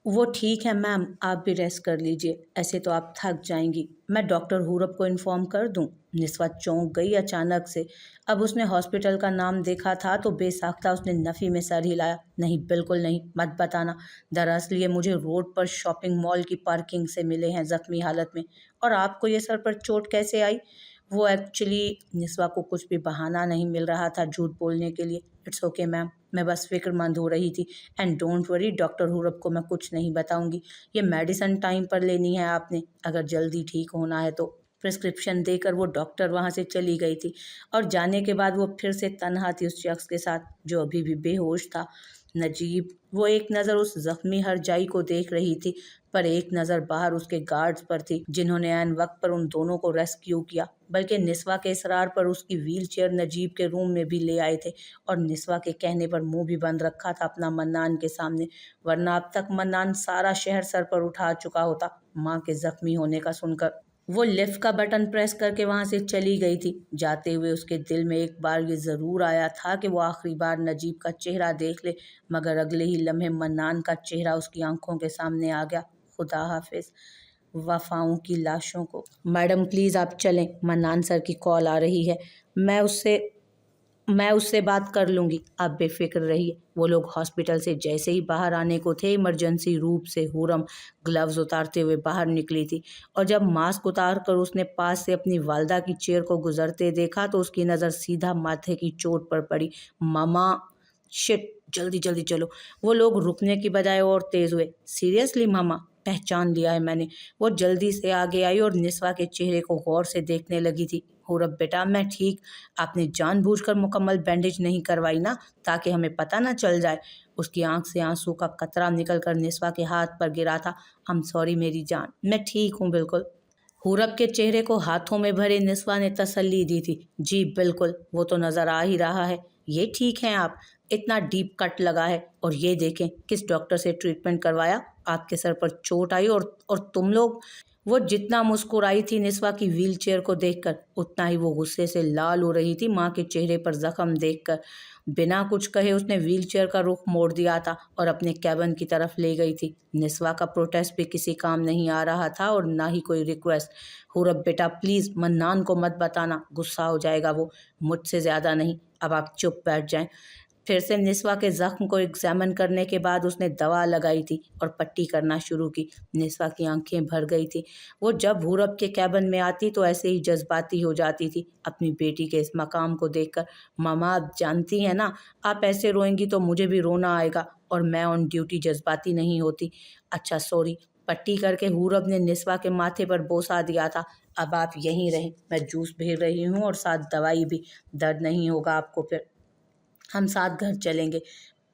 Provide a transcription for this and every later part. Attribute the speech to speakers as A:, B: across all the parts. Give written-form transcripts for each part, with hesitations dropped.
A: वो ठीक है मैम, आप भी रेस्ट कर लीजिए, ऐसे तो आप थक जाएंगी। मैं डॉक्टर हुरप को इन्फॉर्म कर दूं? निस्वा चौंक गई अचानक से। अब उसने हॉस्पिटल का नाम देखा था तो बेसाख्ता उसने नफ़ी में सर हिलाया। नहीं, बिल्कुल नहीं, मत बताना। दरअसल ये मुझे रोड पर शॉपिंग मॉल की पार्किंग से मिले हैं ज़ख्मी हालत में। और आपको ये सर पर चोट कैसे आई? वो एक्चुअली निस्वा को कुछ भी बहाना नहीं मिल रहा था झूठ बोलने के लिए। इट्स ओके मैम, मैं बस फिक्रमंद हो रही थी। एंड डोंट वरी, डॉक्टर हुरप को मैं कुछ नहीं बताऊंगी। ये मेडिसिन टाइम पर लेनी है आपने, अगर जल्दी ठीक होना है तो। प्रिस्क्रिप्शन देकर वो डॉक्टर वहाँ से चली गई थी और जाने के बाद वो फिर से तन्हा थी उस शख्स के साथ जो अभी भी बेहोश था। नजीब, वो एक नज़र उस जख्मी हरजाई को देख रही थी, पर एक नज़र बाहर उसके गार्ड्स पर थी जिन्होंने ऐन वक्त पर उन दोनों को रेस्क्यू किया। बल्कि निस्वा के इसरार पर उसकी व्हील चेयर नजीब के रूम में भी ले आए थे और निस्वा के कहने पर मुंह भी बंद रखा था अपना मन्नान के सामने, वरना अब तक मन्नान सारा शहर सर पर उठा चुका होता माँ के जख्मी होने का सुनकर। वो लिफ्ट का बटन प्रेस करके वहां से चली गई थी। जाते हुए उसके दिल में एक बार ये ज़रूर आया था कि वो आखिरी बार नजीब का चेहरा देख ले, मगर अगले ही लम्हे मन्नान का चेहरा उसकी आंखों के सामने आ गया। खुदा हाफिज वफाओं की लाशों को। मैडम प्लीज़ आप चलें, मन्नान सर की कॉल आ रही है। मैं उससे मैं उससे बात कर लूँगी, आप बेफ़िक्र रहिए। वो लोग हॉस्पिटल से जैसे ही बाहर आने को थे, इमरजेंसी रूप से हुरम ग्लव्स उतारते हुए बाहर निकली थी और जब मास्क उतार कर उसने पास से अपनी वालदा की चेयर को गुजरते देखा तो उसकी नज़र सीधा माथे की चोट पर पड़ी। मामा, शिट, जल्दी जल्दी चलो। वो लोग रुकने की बजाय और तेज़ हुए। सीरियसली मामा, पहचान लिया है मैंने। वो जल्दी से आगे आई और निस्वा के चेहरे को गौर से देखने लगी थी। हुरब बेटा, मैं ठीक। आपने जानबूझकर मुकम्मल बैंडेज नहीं करवाई ना, ताकि हमें पता ना चल जाए? उसकी आंख से आंसू का कतरा निकलकर निस्वा के हाथ पर गिरा था। आई एम सॉरी मेरी जान, मैं ठीक हूँ बिल्कुल। हुरब के चेहरे को हाथों में भरे निस्वा ने तसल्ली दी थी। जी बिल्कुल, वो तो नज़र आ ही रहा है। ये ठीक हैं आप? इतना डीप कट लगा है और ये देखें किस डॉक्टर से ट्रीटमेंट करवाया। आपके सर पर चोट आई और तुम लोग। वो जितना मुस्कुराई थी निस्वा की व्हीलचेयर को देखकर, उतना ही वो गुस्से से लाल हो रही थी माँ के चेहरे पर जख्म देखकर। बिना कुछ कहे उसने व्हीलचेयर का रुख मोड़ दिया था और अपने कैबिन की तरफ ले गई थी। निस्वा का प्रोटेस्ट भी किसी काम नहीं आ रहा था और ना ही कोई रिक्वेस्ट। हुरब बेटा प्लीज़ मन्नान को मत बताना, गुस्सा हो जाएगा वो। मुझसे ज़्यादा नहीं, अब आप चुप बैठ जाएं। फिर से निस्वा के जख्म को एग्जामिन करने के बाद उसने दवा लगाई थी और पट्टी करना शुरू की। निस्वा की आंखें भर गई थी। वो जब हुरब के कैबिन में आती तो ऐसे ही जज्बाती हो जाती थी अपनी बेटी के इस मकाम को देखकर। मामा, आप जानती हैं ना, आप ऐसे रोएंगी तो मुझे भी रोना आएगा और मैं ऑन ड्यूटी जज्बाती नहीं होती। अच्छा सॉरी। पट्टी करके हुरब ने निस्वा के माथे पर बोसा दिया था। अब आप यहीं रहें, मैं जूस भेज रही हूँ और साथ दवाई भी। दर्द नहीं होगा आपको, फिर हम साथ घर चलेंगे।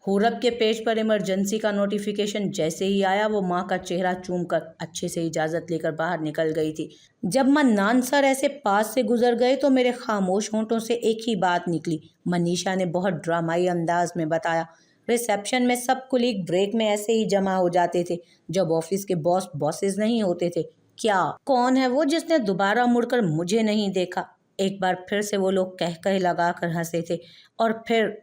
A: हुरब के पेज पर इमरजेंसी का नोटिफिकेशन जैसे ही आया वो माँ का चेहरा चूमकर अच्छे से इजाज़त लेकर बाहर निकल गई थी। जब मन्नान सर ऐसे पास से गुजर गए तो मेरे खामोश होंठों से एक ही बात निकली। मनीषा ने बहुत ड्रामाई अंदाज में बताया। रिसेप्शन में सब कुलीग ब्रेक में ऐसे ही जमा हो जाते थे जब ऑफिस के बॉस बॉसेस नहीं होते थे। क्या कौन है वो जिसने दोबारा मुड़कर मुझे नहीं देखा? एक बार फिर से वो लोग कह कह लगा कर हंसे थे। और फिर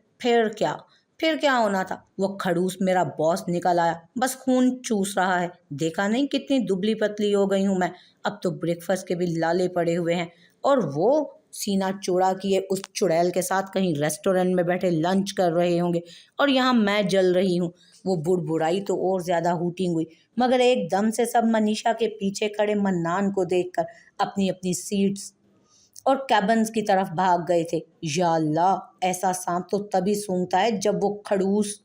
A: क्या? फिर क्या होना था? वो खड़ूस मेरा बॉस निकल आया, बस खून चूस रहा है। देखा नहीं कितनी दुबली पतली हो गई हूँ मैं? अब तो ब्रेकफास्ट के भी लाले पड़े हुए हैं और वो सीना चौड़ा किए उस चुड़ैल के साथ कहीं रेस्टोरेंट में बैठे लंच कर रहे होंगे और यहाँ मैं जल रही हूँ। वो बुड़बुड़ाई तो और ज्यादा हूटिंग हुई, मगर एकदम से सब मनीषा के पीछे खड़े मन्नान को देखकर अपनी अपनी सीट्स और कैबन्स की तरफ भाग गए थे। या अल्लाह, ऐसा सांप तो तभी सूंघता है जब वो खड़ूस।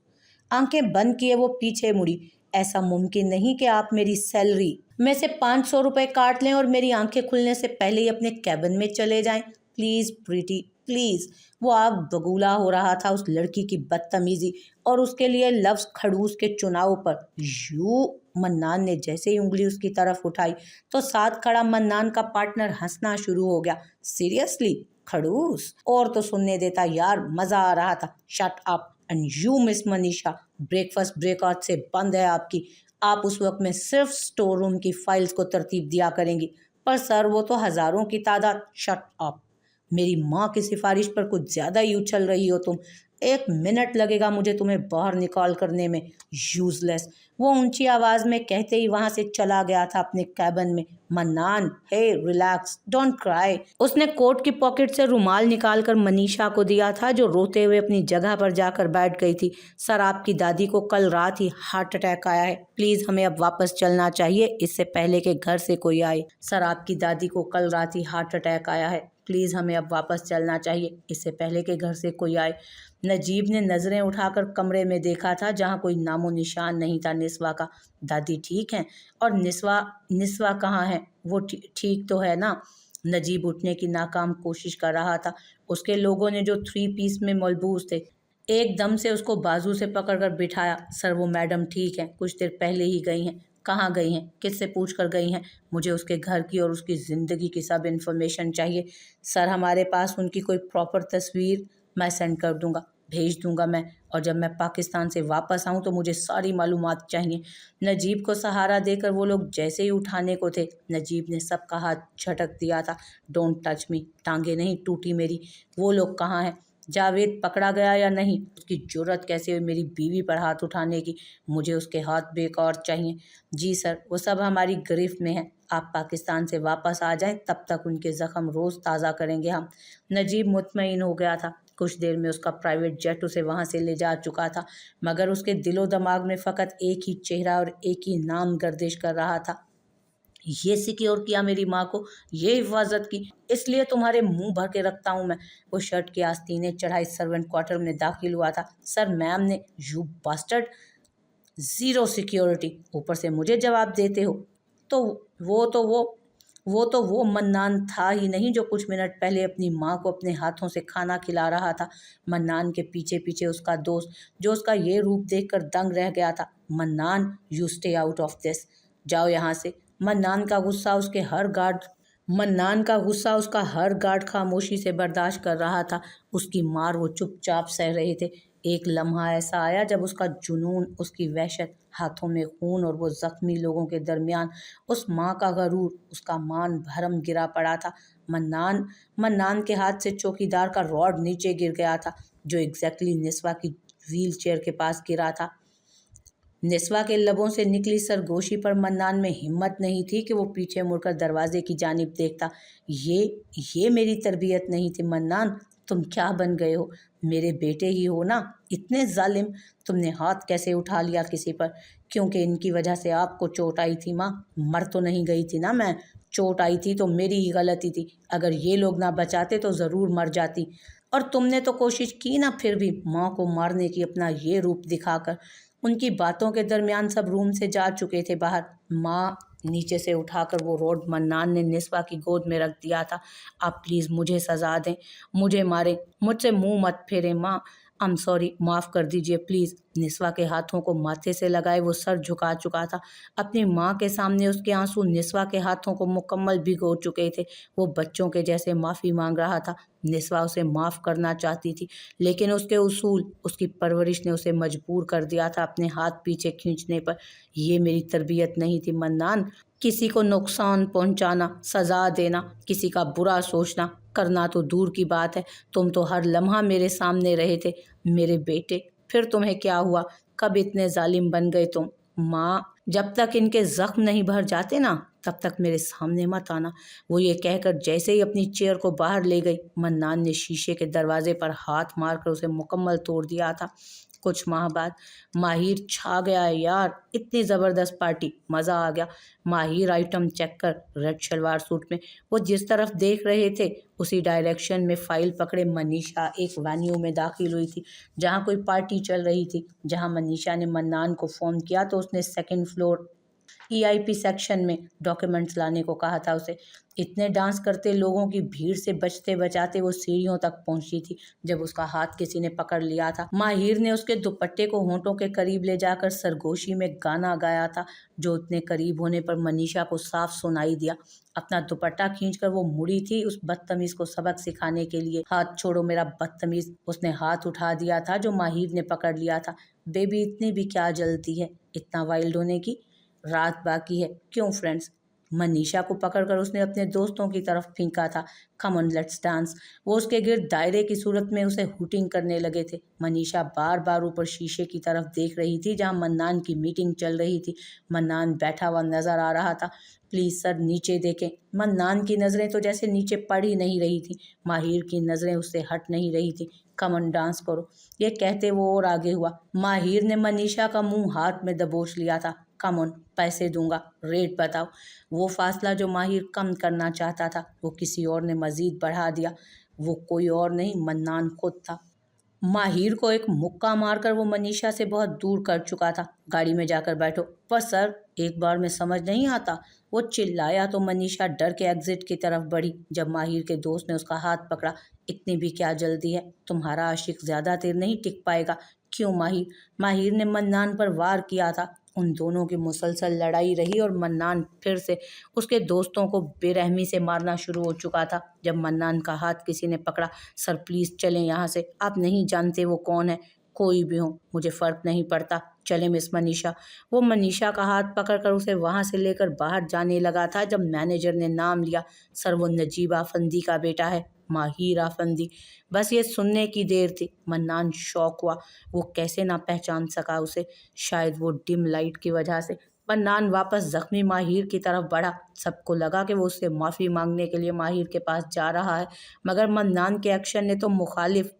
A: आंखें बंद किए वो पीछे मुड़ी। ऐसा मुमकिन नहीं कि आप मेरी सैलरी में से 500 रुपये काट लें और मेरी आंखें खुलने से पहले ही अपने कैबिन में चले जाएं। Please Preeti please. वो आग बगूला हो रहा था उस लड़की की बदतमीजी और उसके लिए लफ्ज़ खड़ूस के चुनाव पर। यू, मन्नान ने जैसे ही उंगली उसकी तरफ उठाई तो साथ खड़ा मन्नान का पार्टनर हंसना शुरू हो गया। सीरियसली खड़ूस? और तो सुनने देता यार, मजा आ रहा था। Shut up and you miss Manisha, breakfast break आज से बंद है आपकी। आप उस वक्त में सिर्फ स्टोर रूम की फाइल्स को तरतीब दिया करेंगी। पर सर वो तो हजारों की तादाद। शट अप, मेरी माँ की सिफारिश पर कुछ ज्यादा ही उछल रही हो तुम। 1 मिनट लगेगा मुझे तुम्हें बाहर निकाल करने में। यूजलेस। वो ऊंची आवाज़ में कहते ही वहाँ से चला गया था अपने कैबिन में। Mannan, hey relax, don't cry. उसने कोट की पॉकेट से रुमाल निकालकर मनीषा को दिया था, जो रोते हुए अपनी जगह पर जाकर बैठ गई थी। सर, आपकी दादी को कल रात ही हार्ट अटैक आया है, प्लीज़ हमें अब वापस चलना चाहिए, इससे पहले कि घर से कोई आए। सर, आपकी दादी को कल रात ही हार्ट अटैक आया है, प्लीज़ हमें अब वापस चलना चाहिए, इससे पहले कि घर से कोई आए। नजीब ने नज़रें उठाकर कमरे में देखा था, जहाँ कोई नामो निशान नहीं था निस्वा का। दादी ठीक हैं? और निस्वा कहाँ है? वो ठीक तो है ना? नजीब उठने की नाकाम कोशिश कर रहा था। उसके लोगों ने, जो 3 पीस में मलबूस थे, एकदम से उसको बाजू से पकड़कर बिठाया। सर, वो मैडम ठीक हैं, कुछ देर पहले ही गई हैं। कहाँ गई हैं? किससे पूछ कर गई हैं? मुझे उसके घर की और उसकी ज़िंदगी की सब इन्फॉर्मेशन चाहिए। सर, हमारे पास उनकी कोई प्रॉपर तस्वीर मैं सेंड कर दूंगा, भेज दूंगा मैं, और जब मैं पाकिस्तान से वापस आऊं तो मुझे सारी मालूमात चाहिए। नजीब को सहारा देकर वो लोग जैसे ही उठाने को थे, नजीब ने सबका हाथ झटक दिया था। डोंट टच मी, टांगे नहीं टूटी मेरी। वो लोग कहाँ हैं? जावेद पकड़ा गया या नहीं? उसकी जुर्रत कैसे हुई मेरी बीवी पर हाथ उठाने की? मुझे उसके हाथ बेकार चाहिए। जी सर, वो सब हमारी गिरफ्त में है। आप पाकिस्तान से वापस आ जाएं, तब तक उनके ज़ख्म रोज़ ताज़ा करेंगे हम। नजीब मुतमईन हो गया था। कुछ देर में उसका प्राइवेट जेट उसे वहाँ से ले जा चुका था, मगर उसके दिलो दिमाग में फ़कत एक ही चेहरा और एक ही नाम गर्दिश कर रहा था। ये सिक्योर किया मेरी माँ को, ये हिफाजत की, इसलिए तुम्हारे मुंह भर के रखता हूँ मैं। वो शर्ट की आस्तीनें चढ़ाई सर्वेंट क्वार्टर में दाखिल हुआ था। सर, मैम ने, यू बास्टर्ड, ज़ीरो सिक्योरिटी, ऊपर से मुझे जवाब देते हो। तो वो मन्नान था ही नहीं, जो कुछ मिनट पहले अपनी माँ को अपने हाथों से खाना खिला रहा था। मन्नान के पीछे पीछे उसका दोस्त, जो उसका ये रूप देखकर दंग रह गया था। Mannan, you stay out of this, जाओ यहाँ से। मन्नान का गुस्सा उसका हर गार्ड खामोशी से बर्दाश्त कर रहा था। उसकी मार वो चुपचाप सह रहे थे। एक लम्हा ऐसा आया जब उसका जुनून, उसकी वहशत, हाथों में खून और वो जख्मी लोगों के दरमियान उस माँ का गरूर, उसका मान भरम गिरा पड़ा था। मन्नान के हाथ से चौकीदार का रॉड नीचे गिर गया था, जो एग्जैक्टली निस्वा की व्हील चेयर के पास गिरा था। निस्वा के लबों से निकली सरगोशी पर मन्नान में हिम्मत नहीं थी कि वो पीछे मुड़कर दरवाजे की जानिब देखता। ये मेरी तरबियत नहीं थी मन्नान। तुम क्या बन गए हो? मेरे बेटे ही हो ना? इतने जालिम! तुमने हाथ कैसे उठा लिया किसी पर? क्योंकि इनकी वजह से आपको चोट आई थी माँ। मर तो नहीं गई थी ना मैं। चोट आई थी तो मेरी ही गलती थी। अगर ये लोग ना बचाते तो ज़रूर मर जाती। और तुमने तो कोशिश की ना, फिर भी माँ को मारने की, अपना ये रूप दिखाकर। उनकी बातों के दरमियान सब रूम से जा चुके थे बाहर। माँ, नीचे से उठाकर वो रोड मन्नान ने निस्वा की गोद में रख दिया था। आप प्लीज़ मुझे सज़ा दें, मुझे मारें, मुझसे मुंह मत फेरें माँ। आई एम सॉरी, माफ़ कर दीजिए प्लीज़। निस्वा के हाथों को माथे से लगाए वो सर झुका चुका था। अपनी माँ के सामने उसके आंसू निस्वा के हाथों को मुकम्मल भिगो चुके थे। वो बच्चों के जैसे माफ़ी मांग रहा था। निस्वा उसे माफ़ करना चाहती थी, लेकिन उसके उसूल, उसकी परवरिश ने उसे मजबूर कर दिया था अपने हाथ पीछे खींचने पर। ये मेरी तरबियत नहीं थी मन्नान। किसी को नुकसान पहुंचाना, सज़ा देना, किसी का बुरा सोचना, करना तो दूर की बात है। तुम तो हर लम्हा मेरे सामने रहे थे। मेरे बेटे, फिर तुम्हें क्या हुआ? कब इतने जालिम बन गए तुम? माँ, जब तक इनके ज़ख्म नहीं भर जाते ना, तब तक मेरे सामने मत आना। वो ये कहकर जैसे ही अपनी चेयर को बाहर ले गई, मन्नान ने शीशे के दरवाजे पर हाथ मारकर उसे मुकम्मल तोड़ दिया था। कुछ माह बाद माहिर छा गया है यार, इतनी ज़बरदस्त पार्टी, मज़ा आ गया। माहिर आइटम चेक कर, रेड शलवार सूट में। वो जिस तरफ देख रहे थे उसी डायरेक्शन में फ़ाइल पकड़े मनीषा एक वेन्यू में दाखिल हुई थी, जहाँ कोई पार्टी चल रही थी। जहाँ मनीषा ने मन्नान को फ़ोन किया तो उसने सेकंड फ्लोर EIP सेक्शन में डॉक्यूमेंट्स लाने को कहा था उसे। इतने डांस करते लोगों की भीड़ से बचते बचाते वो सीढ़ियों तक पहुंची थी, जब उसका हाथ किसी ने पकड़ लिया था। माहिर ने उसके दुपट्टे को होंठों के करीब ले जाकर सरगोशी में गाना गाया था, जो उतने करीब होने पर मनीषा को साफ सुनाई दिया। अपना दुपट्टा खींचकर वो मुड़ी थी उस बदतमीज को सबक सिखाने के लिए। हाथ छोड़ो मेरा बदतमीज। उसने हाथ उठा दिया था जो माहिर ने पकड़ लिया था। बेबी, इतनी भी क्या जल्दी है इतना वाइल्ड होने की? रात बाकी है। क्यों फ्रेंड्स? मनीषा को पकड़कर उसने अपने दोस्तों की तरफ फेंका था। Come on let's dance. वो उसके गिर्द दायरे की सूरत में उसे हुटिंग करने लगे थे। मनीषा बार बार ऊपर शीशे की तरफ देख रही थी जहाँ मन्नान की मीटिंग चल रही थी। मन्नान बैठा हुआ नजर आ रहा था। प्लीज सर नीचे देखें। मन्नान की नज़रें तो जैसे नीचे पड़ ही नहीं रही थी। माहिर की नज़रें उससे हट नहीं रही थी। कम ऑन डांस करो, ये कहते वो और आगे हुआ। माहिर ने मनीषा का मुंह हाथ में दबोच लिया था। कम ऑन, पैसे दूंगा, रेट बताओ। वो फासला जो माहिर कम करना चाहता था वो किसी और ने मजीद बढ़ा दिया। वो कोई और नहीं, मन्नान खुद था। माहिर को एक मुक्का मारकर वो मनीषा से बहुत दूर कर चुका था। गाड़ी में जाकर बैठो। पर सर, एक बार में समझ नहीं आता। वो चिल्लाया तो मनीषा डर के एग्जिट की तरफ बढ़ी। जब माहिर के दोस्त ने उसका हाथ पकड़ा। इतनी भी क्या जल्दी है, तुम्हारा आशिक ज्यादा देर नहीं टिक पाएगा। क्यों माहिर? माहिर ने मन्नान पर वार किया था। उन दोनों की मुसलसल लड़ाई रही और मन्नान फिर से उसके दोस्तों को बेरहमी से मारना शुरू हो चुका था। जब मन्नान का हाथ किसी ने पकड़ा। सर प्लीज चलें यहाँ से, आप नहीं जानते वो कौन है। कोई भी हो, मुझे फर्क नहीं पड़ता, चले मिस मनीषा। वो मनीषा का हाथ पकड़कर उसे वहां से लेकर बाहर जाने लगा था जब मैनेजर ने नाम लिया। सर, वो नजीब आफंदी का बेटा है, माहिर आफंदी। बस ये सुनने की देर थी। मन्नान शौक हुआ। वो कैसे ना पहचान सका उसे। शायद वो डिम लाइट की वजह से। मन्नान वापस जख्मी माहिर की तरफ बढ़ा। सबको लगा कि वो उससे माफ़ी मांगने के लिए माहिर के पास जा रहा है, मगर मन्नान के एक्शन ने तो मुखालिफ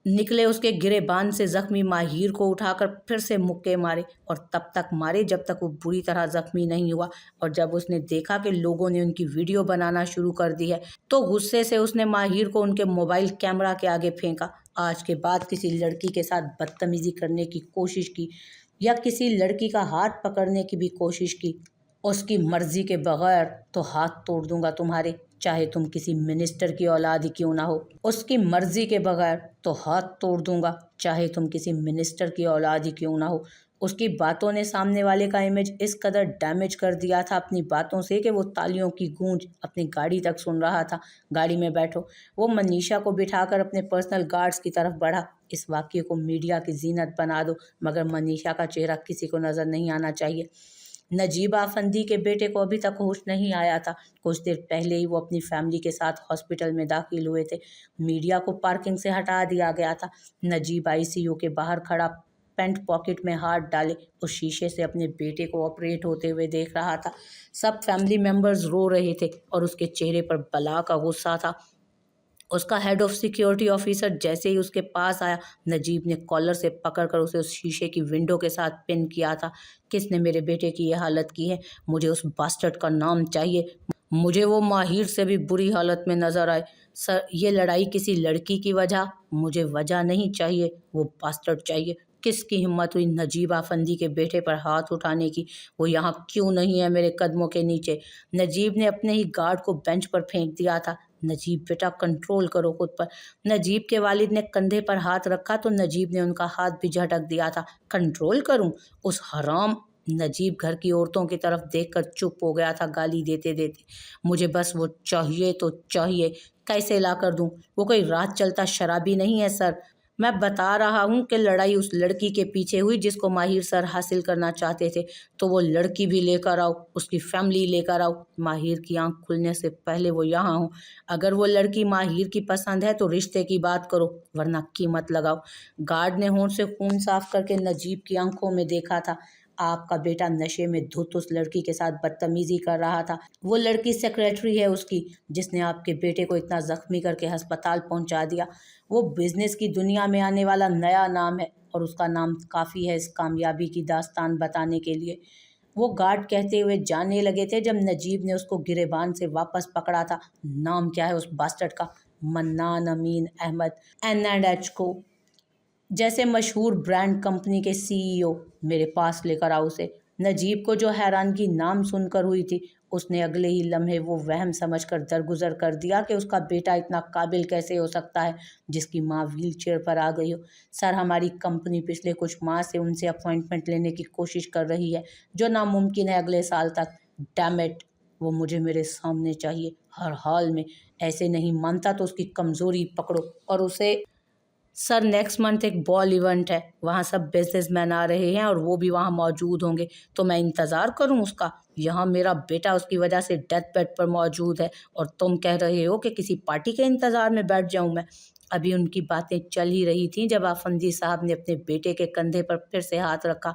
A: निकले। उसके गिरेबान से जख्मी माहिर को उठाकर फिर से मुक्के मारे और तब तक मारे जब तक वो बुरी तरह जख्मी नहीं हुआ। और जब उसने देखा कि लोगों ने उनकी वीडियो बनाना शुरू कर दी है तो गुस्से से उसने माहिर को उनके मोबाइल कैमरा के आगे फेंका। आज के बाद किसी लड़की के साथ बदतमीजी करने की कोशिश की या किसी लड़की का हाथ पकड़ने की भी कोशिश की, उसकी मर्जी के बगैर तो हाथ तोड़ दूंगा तुम्हारे, चाहे तुम किसी मिनिस्टर की औलाद ही क्यों ना हो। उसकी मर्जी के बगैर तो हाथ तोड़ दूंगा, चाहे तुम किसी मिनिस्टर की औलाद ही क्यों ना हो। उसकी बातों ने सामने वाले का इमेज इस कदर डैमेज कर दिया था अपनी बातों से कि वो तालियों की गूंज अपनी गाड़ी तक सुन रहा था। गाड़ी में बैठो। वो मनीषा को बिठाकर अपने पर्सनल गार्ड्स की तरफ बढ़ा। इस वाक्य को मीडिया की जीनत बना दो, मगर मनीषा का चेहरा किसी को नजर नहीं आना चाहिए। नजीब आफंदी के बेटे को अभी तक होश नहीं आया था। कुछ देर पहले ही वो अपनी फैमिली के साथ हॉस्पिटल में दाखिल हुए थे। मीडिया को पार्किंग से हटा दिया गया था। नजीब आईसीयू के बाहर खड़ा पैंट पॉकेट में हाथ डाले उस शीशे से अपने बेटे को ऑपरेट होते हुए देख रहा था। सब फैमिली मेंबर्स रो रहे थे और उसके चेहरे पर बला का गुस्सा था। उसका हेड ऑफ सिक्योरिटी ऑफिसर जैसे ही उसके पास आया, नजीब ने कॉलर से पकड़कर उसे उस शीशे की विंडो के साथ पिन किया था। किसने मेरे बेटे की ये हालत की है? मुझे उस बास्टर्ड का नाम चाहिए। मुझे वो माहिर से भी बुरी हालत में नजर आए। सर, ये लड़ाई किसी लड़की की वजह? मुझे वजह नहीं चाहिए, वो बास्टर्ड चाहिए। किसकी हिम्मत हुई नजीब आफंदी के बेटे पर हाथ उठाने की? वो यहाँ क्यों नहीं है मेरे कदमों के नीचे? नजीब ने अपने ही गार्ड को बेंच पर फेंक दिया था। नजीब बेटा, कंट्रोल करो खुद पर। नजीब के वालिद ने कंधे पर हाथ रखा तो नजीब ने उनका हाथ भी झटक दिया था। कंट्रोल करूं? उस हराम। नजीब घर की औरतों की तरफ देखकर चुप हो गया था गाली देते देते। मुझे बस वो चाहिए तो चाहिए, कैसे ला कर दूं? वो कोई रात चलता शराबी नहीं है सर। मैं बता रहा हूँ कि लड़ाई उस लड़की के पीछे हुई जिसको माहिर सर हासिल करना चाहते थे। तो वो लड़की भी लेकर आओ, उसकी फैमिली लेकर आओ। माहिर की आंख खुलने से पहले वो यहाँ हो। अगर वो लड़की माहिर की पसंद है तो रिश्ते की बात करो, वरना कीमत लगाओ। गार्ड ने होंठ से खून साफ करके नजीब की आंखों में देखा था। आपका बेटा नशे में धुत उस लड़की के साथ बदतमीजी कर रहा था। वो लड़की सेक्रेटरी है उसकी, जिसने आपके बेटे को इतना जख्मी करके अस्पताल पहुंचा दिया। वो बिजनेस की दुनिया में आने वाला नया नाम है और उसका नाम काफ़ी है इस कामयाबी की दास्तान बताने के लिए। वो गार्ड कहते हुए जाने लगे थे जब नजीब ने उसको गिरेबान से वापस पकड़ा था। नाम क्या है उस बास्टर्ड का? मन्नान अमीन अहमद, N&H को, जैसे मशहूर ब्रांड कंपनी के सीईओ। मेरे पास लेकर आओ उसे। नजीब को जो हैरानगी नाम सुनकर हुई थी, उसने अगले ही लम्हे वो वहम समझकर दरगुजर कर दिया कि उसका बेटा इतना काबिल कैसे हो सकता है जिसकी माँ व्हील चेयर पर आ गई हो। सर, हमारी कंपनी पिछले कुछ माह से उनसे अपॉइंटमेंट लेने की कोशिश कर रही है, जो नामुमकिन है अगले साल तक। डैम इट, वो मुझे मेरे सामने चाहिए, हर हाल में। ऐसे नहीं मानता तो उसकी कमज़ोरी पकड़ो और उसे सर नेक्स्ट मंथ एक बॉल इवेंट है, वहाँ सब बिजनेसमैन आ रहे हैं और वो भी वहाँ मौजूद होंगे, तो मैं इंतज़ार करूँ उसका? यहाँ मेरा बेटा उसकी वजह से डेथ बेड पर मौजूद है और तुम कह रहे हो कि किसी पार्टी के इंतज़ार में बैठ जाऊँ मैं? अभी उनकी बातें चल ही रही थीं जब आफंदी साहब ने अपने बेटे के कंधे पर फिर से हाथ रखा।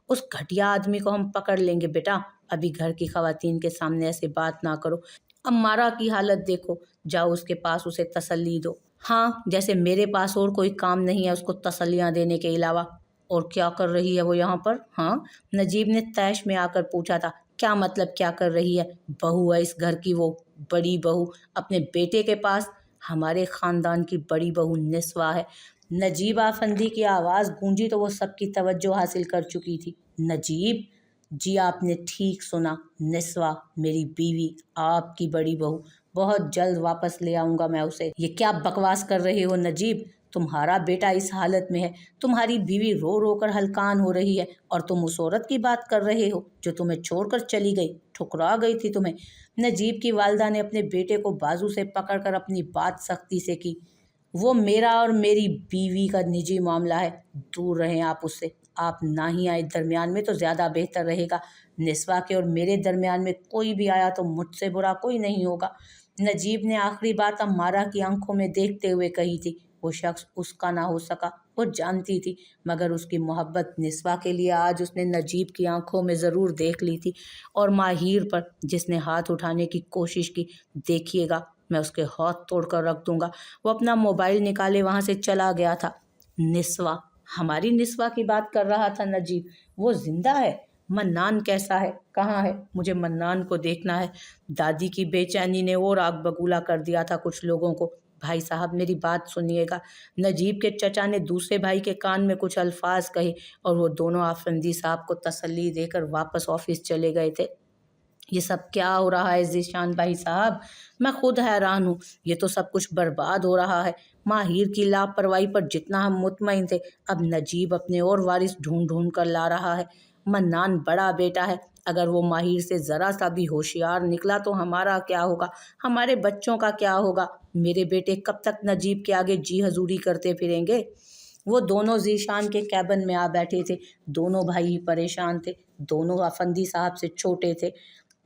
A: उस घटिया आदमी को हम पकड़ लेंगे बेटा, अभी घर की खवातीन के सामने ऐसे बात ना करो। अम्मारा की हालत देखो, जाओ उसके पास उसे तसल्ली दो। हाँ, जैसे मेरे पास और कोई काम नहीं है उसको तसल्लियाँ देने के अलावा। और क्या कर रही है वो यहाँ पर? हाँ, नजीब ने तैश में आकर पूछा था। क्या मतलब क्या कर रही है? बहू है इस घर की वो, बड़ी बहू, अपने बेटे के पास। हमारे खानदान की बड़ी बहू निस्वा है। नजीब आफंदी की आवाज़ गूंजी तो वो सबकी तवज्जो हासिल कर चुकी थी। नजीब? जी आपने ठीक सुना, निस्वा, मेरी बीवी, आपकी बड़ी बहू। बहुत जल्द वापस ले आऊंगा मैं उसे। ये क्या बकवास कर रहे हो नजीब? तुम्हारा बेटा इस हालत में है, तुम्हारी बीवी रो रो कर हलकान हो रही है और तुम उस औरत की बात कर रहे हो जो तुम्हें छोड़कर चली गई, ठुकरा गई थी तुम्हें। नजीब की वालदा ने अपने बेटे को बाजू से पकड़कर अपनी बात सख्ती से की। वो मेरा और मेरी बीवी का निजी मामला है, दूर रहें आप उससे। आप ना ही आए दरमियान में तो ज़्यादा बेहतर रहेगा। निस्वा के और मेरे दरमियान में कोई भी आया तो मुझसे बुरा कोई नहीं होगा। नजीब ने आखिरी बात अम्मारा की आंखों में देखते हुए कही थी। वो शख्स उसका ना हो सका, वो जानती थी, मगर उसकी मोहब्बत निस्वा के लिए आज उसने नजीब की आंखों में ज़रूर देख ली थी। और माहिर पर जिसने हाथ उठाने की कोशिश की, देखिएगा मैं उसके हाथ तोड़कर रख दूंगा। वो अपना मोबाइल निकाले वहाँ से चला गया था। निस्वा? हमारी निस्वा की बात कर रहा था नजीब। वो जिंदा है? मन्नान कैसा है, कहाँ है? मुझे मन्नान को देखना है। दादी की बेचैनी ने और आग बबूला कर दिया था कुछ लोगों को। भाई साहब मेरी बात सुनिएगा। नजीब के चचा ने दूसरे भाई के कान में कुछ अल्फाज कहे और वो दोनों आफंदी साहब को तसल्ली देकर वापस ऑफिस चले गए थे। ये सब क्या हो रहा है ज़ीशान भाई साहब? मैं खुद हैरान हूँ। ये तो सब कुछ बर्बाद हो रहा है। माहिर की लापरवाही पर जितना हम मुतमईन थे, अब नजीब अपने और वारिस ढूंढ ढूंढ कर ला रहा है। मन्नान बड़ा बेटा है, अगर वो माहिर से ज़रा सा भी होशियार निकला तो हमारा क्या होगा? हमारे बच्चों का क्या होगा? मेरे बेटे कब तक नजीब के आगे जी हजूरी करते फिरेंगे? वो दोनों ज़ीशान के कैबिन में आ बैठे थे। दोनों भाई ही परेशान थे। दोनों अफंदी साहब से छोटे थे।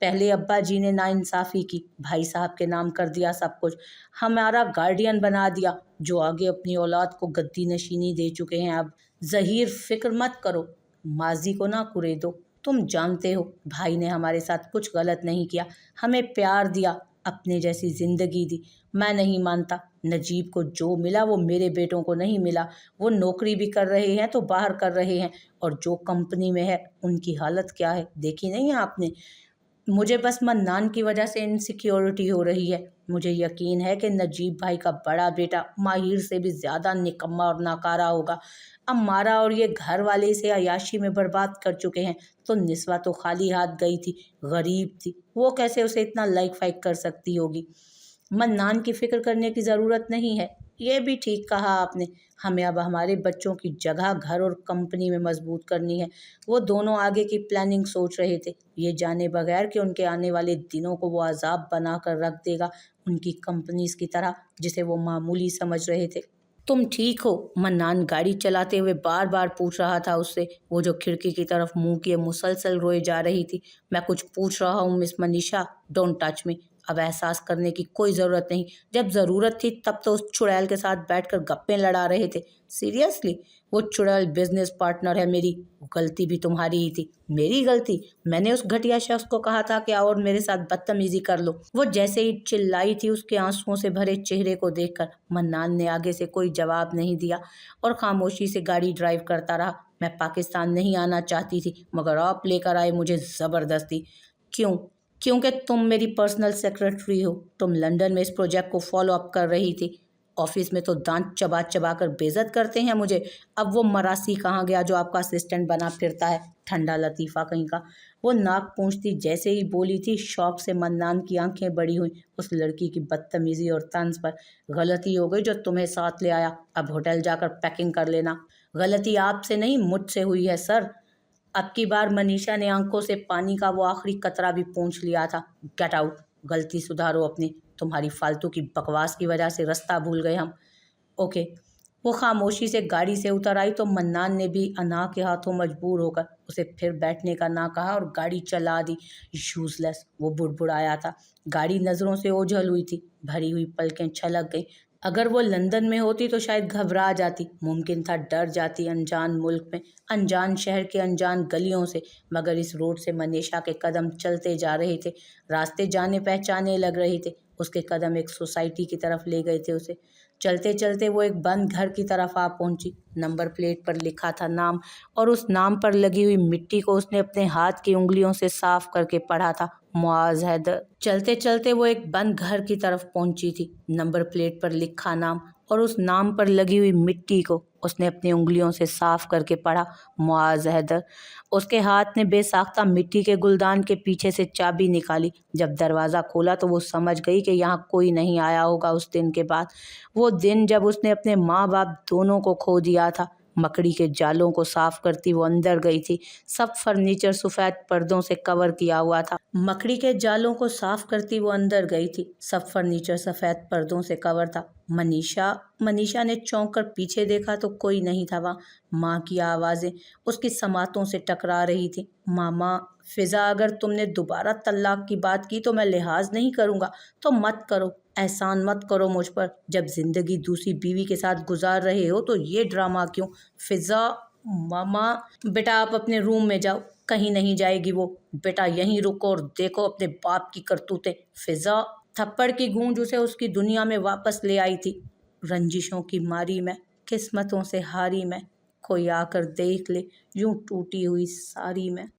A: पहले अब्बा जी ने नाइंसाफ़ी की, भाई साहब के नाम कर दिया सब कुछ, हमारा गार्डियन बना दिया, जो आगे अपनी औलाद को गद्दी नशीनी दे चुके हैं अब। ज़हीर फ़िक्र मत करो, माज़ी को ना कुरेदो। तुम जानते हो भाई ने हमारे साथ कुछ गलत नहीं किया, हमें प्यार दिया, अपने जैसी ज़िंदगी दी। मैं नहीं मानता, नजीब को जो मिला वो मेरे बेटों को नहीं मिला। वो नौकरी भी कर रहे हैं तो बाहर कर रहे हैं, और जो कंपनी में है उनकी हालत क्या है देखी नहीं है आपने? मुझे बस मन्नान की वजह से इनसिक्योरिटी हो रही है। मुझे यकीन है कि नजीब भाई का बड़ा बेटा माहिर से भी ज़्यादा निकम्मा और नाकारा होगा। अम्मारा और ये घर वाले इसे अय्याशी में बर्बाद कर चुके हैं, तो निस्वा तो खाली हाथ गई थी, गरीब थी, वो कैसे उसे इतना लाइक फाइक कर सकती होगी? मन्नान की फ़िक्र करने की ज़रूरत नहीं है। ये भी ठीक कहा आपने। हमें अब हमारे बच्चों की जगह घर और कंपनी में मजबूत करनी है। वो दोनों आगे की प्लानिंग सोच रहे थे, ये जाने बगैर कि उनके आने वाले दिनों को वो अज़ाब बना कर रख देगा, उनकी कंपनीज़ की तरह, जिसे वो मामूली समझ रहे थे। तुम ठीक हो? मन्नान गाड़ी चलाते हुए बार बार पूछ रहा था उससे, वो जो खिड़की की तरफ मुंह किए मुसलसल रोए जा रही थी। मैं कुछ पूछ रहा हूँ miss Manisha, don't touch me. अब एहसास करने की कोई ज़रूरत नहीं, जब ज़रूरत थी तब तो उस चुड़ैल के साथ बैठकर गप्पे लड़ा रहे थे। सीरियसली? वो चुड़ैल बिजनेस पार्टनर है मेरी, गलती भी तुम्हारी ही थी। मेरी गलती? मैंने उस घटिया शख्स को कहा था कि आओ और मेरे साथ बदतमीजी कर लो। वो जैसे ही चिल्लाई थी, उसके आंसुओं से भरे चेहरे को देखकर मन्नान ने आगे से कोई जवाब नहीं दिया और खामोशी से गाड़ी ड्राइव करता रहा। मैं पाकिस्तान नहीं आना चाहती थी, मगर आप लेकर आए मुझे ज़बरदस्ती। क्यों? क्योंकि तुम मेरी पर्सनल सेक्रेटरी हो। तुम लंदन में इस प्रोजेक्ट को फॉलो अप कर रही थी। ऑफिस में तो दांत चबा चबा कर बेइज्जत करते हैं मुझे। अब वो मरासी कहाँ गया जो आपका असिस्टेंट बना फिरता है, ठंडा लतीफ़ा कहीं का। वो नाक पूंछती जैसे ही बोली थी, शौक से मन्नान की आंखें बड़ी हुई उस लड़की की बदतमीजी और तंज पर। गलती हो गई जो तुम्हें साथ ले आया, अब होटल जाकर पैकिंग कर लेना। गलती आपसे नहीं मुझसे हुई है सर। अब की बार मनीषा ने आंखों से पानी का वो आखिरी कतरा भी पूंछ लिया था। गेट आउट, गलती सुधारो अपनी। तुम्हारी फालतू की बकवास की वजह से रास्ता भूल गए हम। ओके, वो खामोशी से गाड़ी से उतर आई तो मन्नान ने भी अना के हाथों मजबूर होकर उसे फिर बैठने का ना कहा और गाड़ी चला दी। यूजलेस, वो बुड़बुड़ाया था। गाड़ी नज़रों से ओझल हुई थी, भरी हुई पलकें छलक गई। अगर वो लंदन में होती तो शायद घबरा जाती, मुमकिन था डर जाती, अनजान मुल्क में, अनजान शहर के अनजान गलियों से। मगर इस रोड से मनीषा के कदम चलते जा रहे थे, रास्ते जाने पहचाने लग रहे थे। उसके कदम एक सोसाइटी की तरफ ले गए थे उसे। चलते चलते वो एक बंद घर की तरफ आ पहुंची। नंबर प्लेट पर लिखा था नाम, और उस नाम पर लगी हुई मिट्टी को उसने अपने हाथ की उंगलियों से साफ करके पढ़ा था, मुआज हैदर। चलते चलते वो एक बंद घर की तरफ पहुंची थी। नंबर प्लेट पर लिखा नाम और उस नाम पर लगी हुई मिट्टी को उसने अपनी उंगलियों से साफ करके पढ़ा, मुआज हैदर। उसके हाथ ने बेसाख्ता मिट्टी के गुलदान के पीछे से चाबी निकाली। जब दरवाज़ा खोला तो वो समझ गई कि यहाँ कोई नहीं आया होगा उस दिन के बाद, वो दिन जब उसने अपने माँ बाप दोनों को खो दिया था। मकड़ी के जालों को साफ करती वो अंदर गई थी। सब फर्नीचर सफ़ेद पर्दों से कवर किया हुआ था। मकड़ी के जालों को साफ करती वो अंदर गई थी। सब फर्नीचर सफ़ेद पर्दों से कवर था। मनीषा ने चौंक कर पीछे देखा तो कोई नहीं था वहाँ। माँ की आवाज़ें उसकी समातों से टकरा रही थी। मामा, फिज़ा, अगर तुमने दोबारा तलाक की बात की तो मैं लिहाज नहीं करूँगा। तो मत करो, एहसान मत करो मुझ पर। जब जिंदगी दूसरी बीवी के साथ गुजार रहे हो तो ये ड्रामा क्यों? फिजा, मामा, बेटा आप अपने रूम में जाओ, कहीं नहीं जाएगी वो। बेटा यहीं रुको और देखो अपने बाप की करतूतें। फिजा, थप्पड़ की गूंज उसे उसकी दुनिया में वापस ले आई थी। रंजिशों की मारी मैं, किस्मतों से हारी मैं, कोई आकर देख ले यूं टूटी हुई सारी मैं।